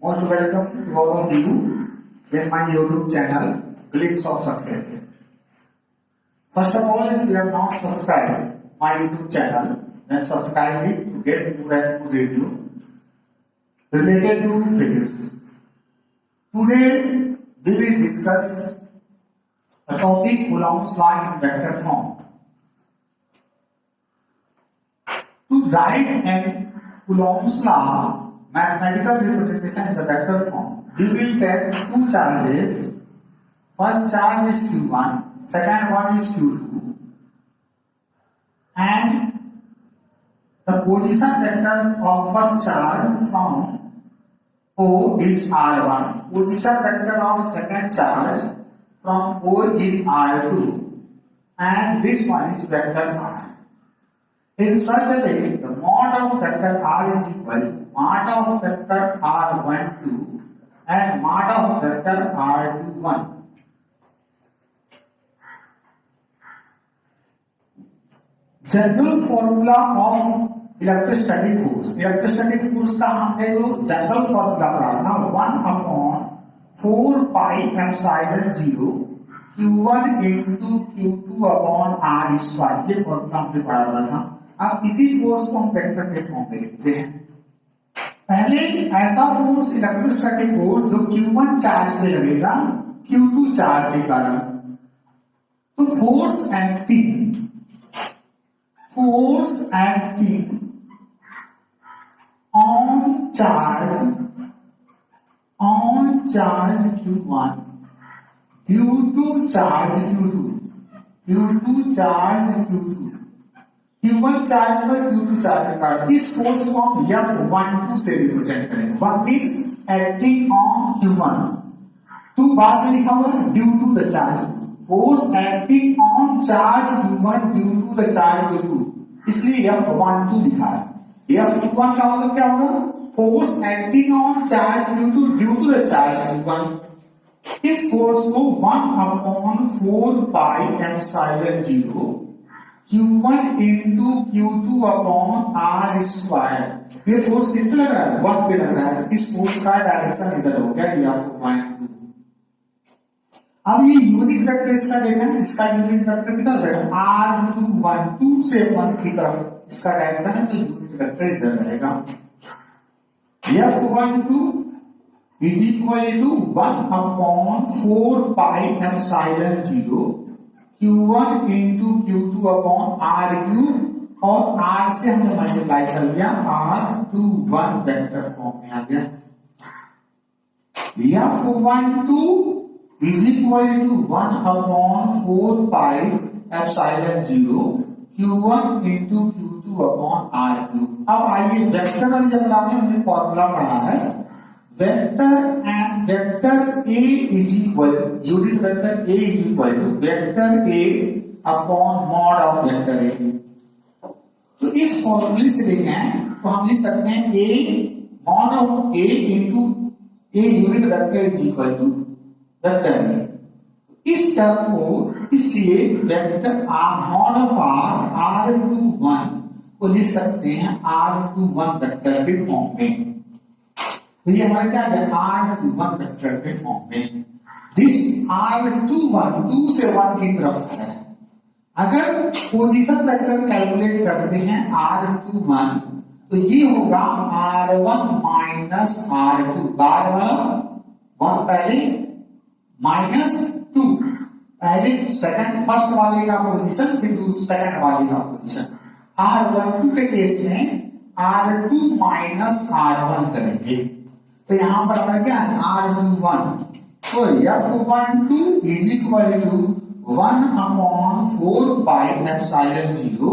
Most welcome to all of you in my YouTube channel, Glimpse of Success. First of all, if you have not subscribed my YouTube channel, then subscribe it to get more and more video related to physics. Today, we will discuss a topic Coulomb's law in vector form. To write an Coulomb's law mathematical representation in the vector form, we will take two charges. First charge is Q1, second one is Q2, and the position vector of first charge from O is R1, position vector of second charge from O is R2, and this one is vector R. In such a way, the mod of vector R is equal to mod of vector R12 and mod of vector R21. General formula of electrostatic force, electrostatic force का हमने जो general formula पढ़ा था 1/4 pi epsilon 0 Q1 into Q2 upon R square, ये formula हमने पढ़ा हुआ था। अब इसी फोर्स को हम वेक्टर के फॉर्म में लिखते हैं। पहले ऐसा फोर्स इलेक्ट्रोस्टैटिक फोर्स जो Q1 चार्ज पे लगेगा Q2 चार्ज के कारण, तो force acting on charge Q1 due to charge Q2 charge Q1 charge पर Q2 चार्ज के कारण, इस फोर्स को हम F12 से रिप्रेजेंट करेंगे। One means acting on Q1, two बाद में लिखा हुआ है due to the charge, force acting on charge Q1 due to the charge Q2, इसलिए F12 लिखा है। F21 का मतलब क्या होगा? Force acting on charge Q2 due to the charge Q1। इस फोर्स को 1/4 pi epsilon 0 Q1 into Q2 upon R square, ये फोर्स कितना लग रहा है? 1 पे लग रहा है। इस फोर्स का डायरेक्शन इधर हो गया, ये आपको पॉइंट 2। अब ये यूनिट वेक्टर इसका देखना है, इसका यूनिट वेक्टर कितना रहेगा? R21, 2 से 1 की तरफ इसका डायरेक्शन है, तो यूनिट वेक्टर इधर रहेगा। F12 is equal to 1/4 pi epsilon 0 Q1 into Q2 upon R cube, और R से हमने मल्टीप्लाई कर लिया, R21 वेक्टर फॉर्म में आ गया। F12 is equal to 1/4 pi epsilon 0 Q1 into Q2 upon R cube. अब आइए वेक्टर वाली जब हमने फॉर्मूला पढ़ा है, vector and vector A is equal, unit vector A is equal to vector A upon mod of vector A। तो इस फॉर्मूले से देखें तो हम लिख सकते हैं A mod of A into A unit vector is equal to vector A। इस टर्म को, इसलिए वेक्टर मॉड ऑफ R21 को लिख सकते हैं R21 वेक्टर के फॉर्म में। तो ये हमारा क्या है? R21 वेक्टर के फॉर्म में। दिस R21 2 से 1 की तरफ है। अगर पोजीशन वेक्टर कैलकुलेट करते हैं R21, तो ये होगा R1 माइनस R2, बार वाला 1 पहले माइनस 2, पहले सेकंड फर्स्ट वाले का पोजीशन, फिर सेकंड वाले का पोजीशन। R12 के केस में R2 माइनस R1 करेंगे, तो यहां पर हमारा क्या है? R21, तो F12 is equal to 1/4 pi epsilon 0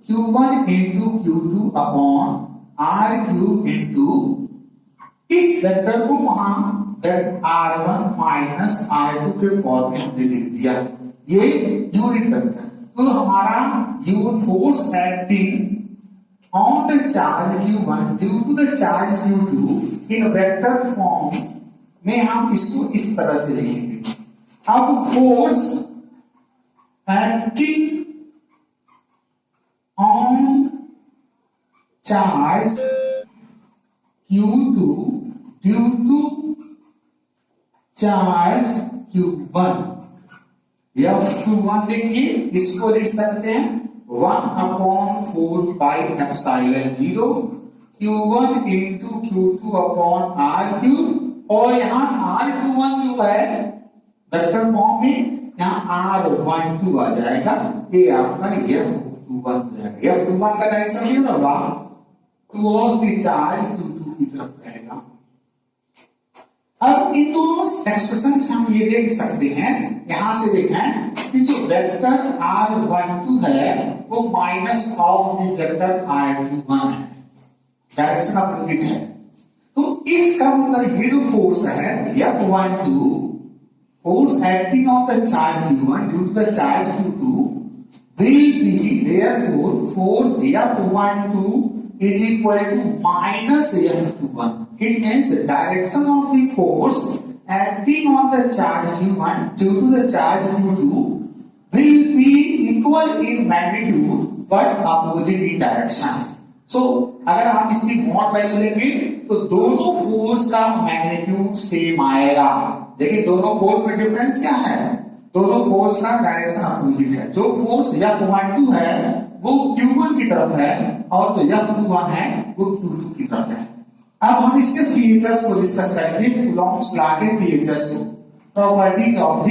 Q1 into Q2 upon R cube into, इस वेक्टर को वहां R1 माइनस R2 के फॉर्म में हमने लिख दिया, ये यूनिट वेक्टर। तो हमारा unit force acting on the charge Q1 due to the charge Q2 in vector form में हम इसको इस तरह से लिखेंगे। अब force acting on charge Q2 charge Q1, F21 देखिए, इसको लिख सकते हैं 1/4 Q1 इंटू Q2/R3, और यहाँ R21 जो है वेक्टर फॉर्म में, यहाँ R12 आ जाएगा, ये आपका F21 हो जाएगा। F21 का डायरेक्शन ये होगा टुवर्ड्स द चार्ज Q2 की तरफ रहेगा। अब इन दोनों एक्सप्रेशन से हम ये देख सकते हैं, यहां से देखें कि जो वेक्टर R12 है वो minus of the vector R21 है, डायरेक्शन अपोजिट है। तो इस क्रम में ये जो फोर्स है F12, force acting on the charge Q1 due to the charge Q2 will be, therefore force F12 is equal to minus F21. It means the direction of the force acting on the charge Q1 due to the charge Q2 will be equal in magnitude but opposite in direction. So अगर हम इसकी mod value लेंगे तो दोनों force का magnitude same आएगा। देखिए दोनों फोर्स में डिफरेंस क्या है, दोनों फोर्स का डायरेक्शन अपोजिट है। जो फोर्स F12 है वो Q1 की तरफ है और जो F21 है वो Q2 की तरफ है। अब हम इसके फीचर्स को डिस्कस करेंगे, कूलॉम्स लॉ के फीचर्स को, properties of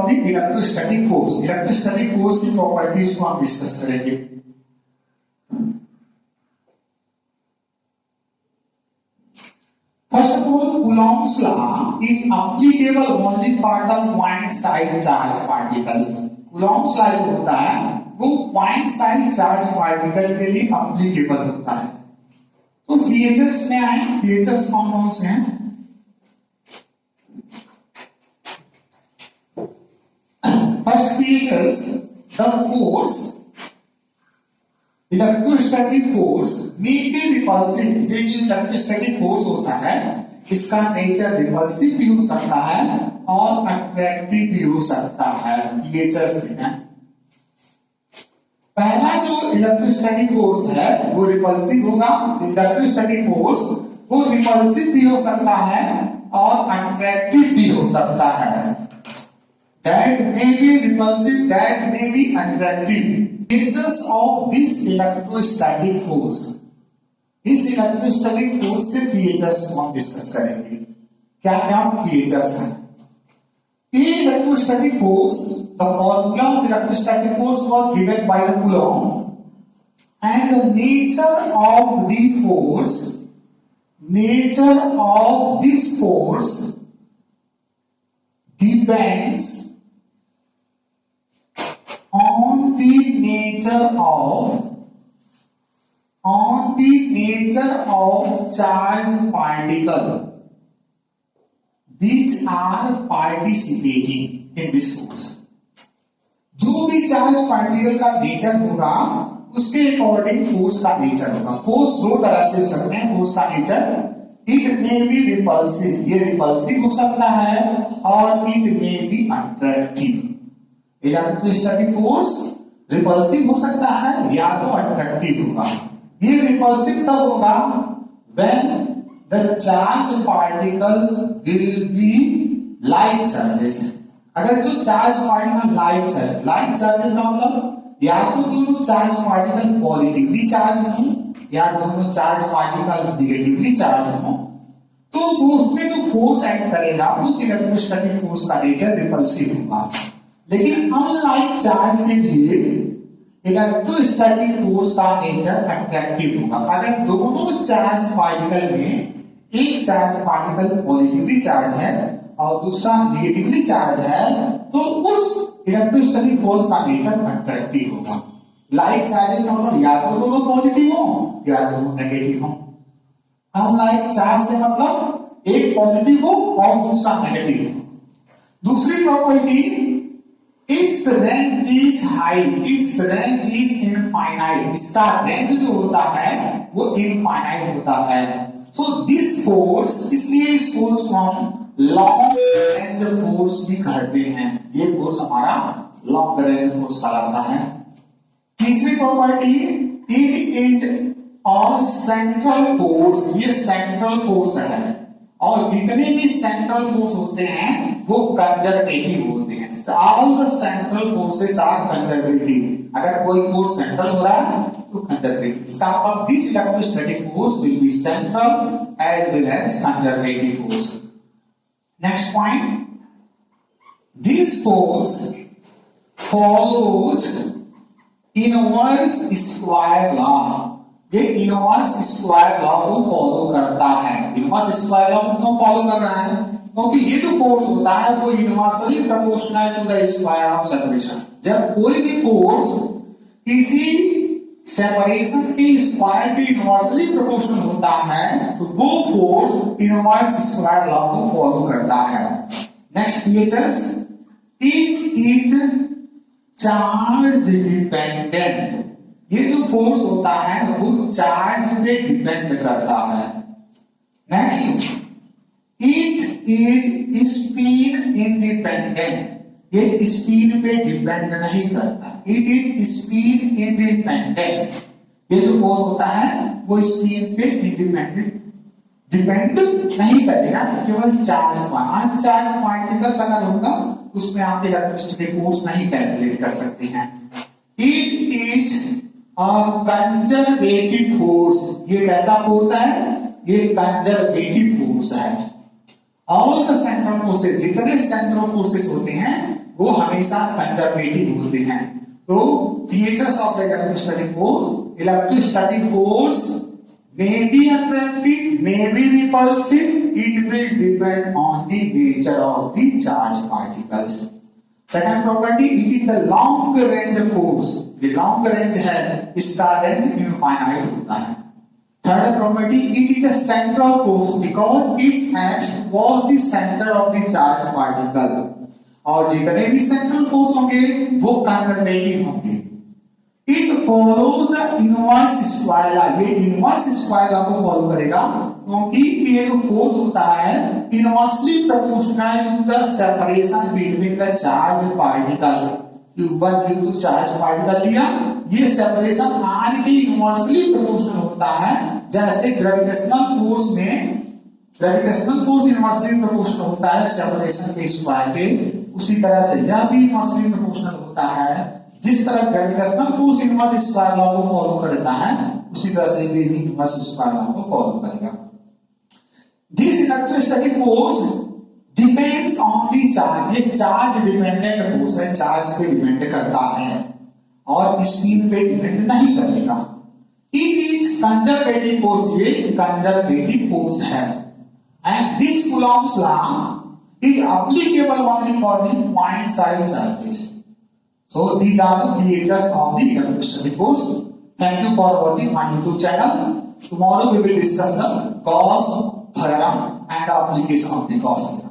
the electrostatic force. Electrostatic force की प्रॉपर्टीज को हम डिस्कस करेंगे। First of all, Coulomb's law is applicable only for the point size charge particles. Coulomb's law जो होता है वो point size charge particle के लिए applicable होता है। तो फीचर्स में आए, फीचर्स कौन कौन से हैं? First features, the force, electrostatic force may be repulsive। ये जो इलेक्ट्रोस्टैटिक फोर्स होता है इसका नेचर रिपल्सिव भी हो सकता है और अट्रैक्टिव भी हो सकता है। फीचर्स हैं, पहला जो इलेक्ट्रोस्टैटिक फोर्स है वो रिपल्सिव होगा। इलेक्ट्रोस्टैटिक फोर्स वो रिपल्सिव भी हो सकता है और अट्रैक्टिव भी हो सकता है। That may be repulsive, that may be attractive. Features of this electrostatic force. इस इलेक्ट्रोस्टैटिक फोर्स के फीचर्स को हम डिस्कस करेंगे। क्या क्या फीचर्स हैं? Electrostatic force, the formula of electrostatic force was given by the Coulomb, and the nature of this force depends on the nature of charged particle which are participating in this force। जो भी charge particle का nature होगा उसके according force का nature होगा। Force दो तरह से हो सकते हैं फोर्स का nature, it may be repulsive, ये रिपल्सिव हो सकता है, और it may be attractive. Electrostatic force repulsive हो सकता है या तो अट्रैक्टिव होगा। ये रिपल्सिव तब होगा when the charge particles will be like charges। अगर जो चार्ज पार्टिकल लाइक चार्जेस का मतलब या तो दोनों चार्ज पार्टिकल पॉजिटिवली चार्ज हो या दोनों चार्ज पार्टिकल नेगेटिवली चार्ज हो, तो उसमें जो फोर्स एक्ट करेगा उस इलेक्ट्रोस्टैटिक फोर्स का नेचर रिपल्सिव होगा। लेकिन अनलाइक चार्ज के लिए इलेक्ट्रोस्टैटिक फोर्स का नेचर अट्रैक्टिव होगा। अगर दोनों चार्ज पार्टिकल में एक चार्ज पार्टिकल पॉजिटिवली चार्ज है और दूसरा नेगेटिवली चार्ज है तो उस इलेक्ट्रोस्टैटिक फोर्स का नेचर अट्रैक्टिव होगा। लाइक चार्जेस का मतलब या तो दोनों पॉजिटिव हो या दोनों नेगेटिव हो। अनलाइक चार्ज से मतलब एक पॉजिटिव हो और दूसरा नेगेटिव हो। दूसरी property, its range is high, its range is infinite। इसका रेंज जो होता है वो इनफाइनाइट होता है। सो दिस फोर्स, इसलिए इस फोर्स को हम लॉन्ग रेंज फोर्स भी कहते हैं। ये फोर्स हमारा लॉन्ग रेंज फोर्स कहलाता है। तीसरी प्रॉपर्टी, इट इज और सेंट्रल फोर्स, ये सेंट्रल फोर्स है। और जितने भी सेंट्रल फोर्स होते हैं वो कंजर्वेटिव होते हैं। All the central forces are conservative. अगर कोई फोर्स सेंट्रल हो रहा है तो कंजर्वेटिव। इसका मतलब this electrostatic force will be central as well as conservative force. Next point, this force follows inverse square law. ये इनवर्स स्क्वायर लॉ को फॉलो करता है। इनवर्स स्क्वायर लॉ को क्यों फॉलो कर रहा है? क्योंकि ये जो फोर्स होता है वो inversely proportional to the square of separation. जब कोई भी फोर्स किसी सेपरेशन के स्क्वायर के इनवर्सली प्रोपोर्शनल होता है तो वो फोर्स इनवर्स स्क्वायर लॉ को फॉलो करता है। Next features, it is charge dependent. ये जो फोर्स होता है वो चार्ज पे डिपेंड करता है। Next, it is spin independent. ये स्पिन पे डिपेंड नहीं करता। It is spin independent. ये जो फोर्स होता है वो स्पिन पे डिपेंड नहीं करेगा, केवल चार्ज पॉइंट। अनचार्ज पार्टिकल्स अगर होगा उसमें आप इलेक्ट्रोस्टैटिक फोर्स नहीं कैलकुलेट कर सकते हैं। It is conservative force. ये कैसा फोर्स है? ये कंजर्वेटिव फोर्स है। ऑल द सेंट्रल फोर्सेस, जितने सेंट्रल फोर्सेस होते हैं वो हमेशा कंजर्वेटिव होते हैं। तो features of the electrostatic force, electrostatic force may be attractive, may be repulsive, it will depend on the nature of the charged particles. Second property, it is the long range force. ये long range है, इसका range infinite होता है। Third property, it is a central force because its action was the center of the charged particle. और जितने भी central force होंगे वो conservative होंगे। It follows the inverse square law. ये inverse square law को फॉलो करेगा क्योंकि ये जो फोर्स होता है inversely proportional to the separation between the charge particle. Q1 Q2 charge particle लिया, ये सेपरेशन R के इनवर्सली प्रोपोर्शनल होता है। जैसे ग्रेविटेशनल फोर्स में ग्रेविटेशनल फोर्स इनवर्सली प्रोपोर्शनल होता है सेपरेशन के स्क्वायर के, उसी तरह से यह भी इनवर्सली प्रोपोर्शनल होता है। जिस तरह gravitational force inverse square law को फॉलो करता है उसी तरह से ये इनवर्स स्क्वायर लॉ को फॉलो करेगा। This electrostatic force depends on the charge. ये चार्ज डिपेंडेंट फोर्स है, चार्ज पे डिपेंड करता है और स्पिन पे डिपेंड नहीं करेगा। It is conservative force. ये कंजर्वेटिव फोर्स है and this Coulomb's law is applicable only for the point size charges. So these are the features of the electrostatic force. Thank you for watching my YouTube channel. Tomorrow we will discuss the Gauss theorem and application of the Gauss theorem.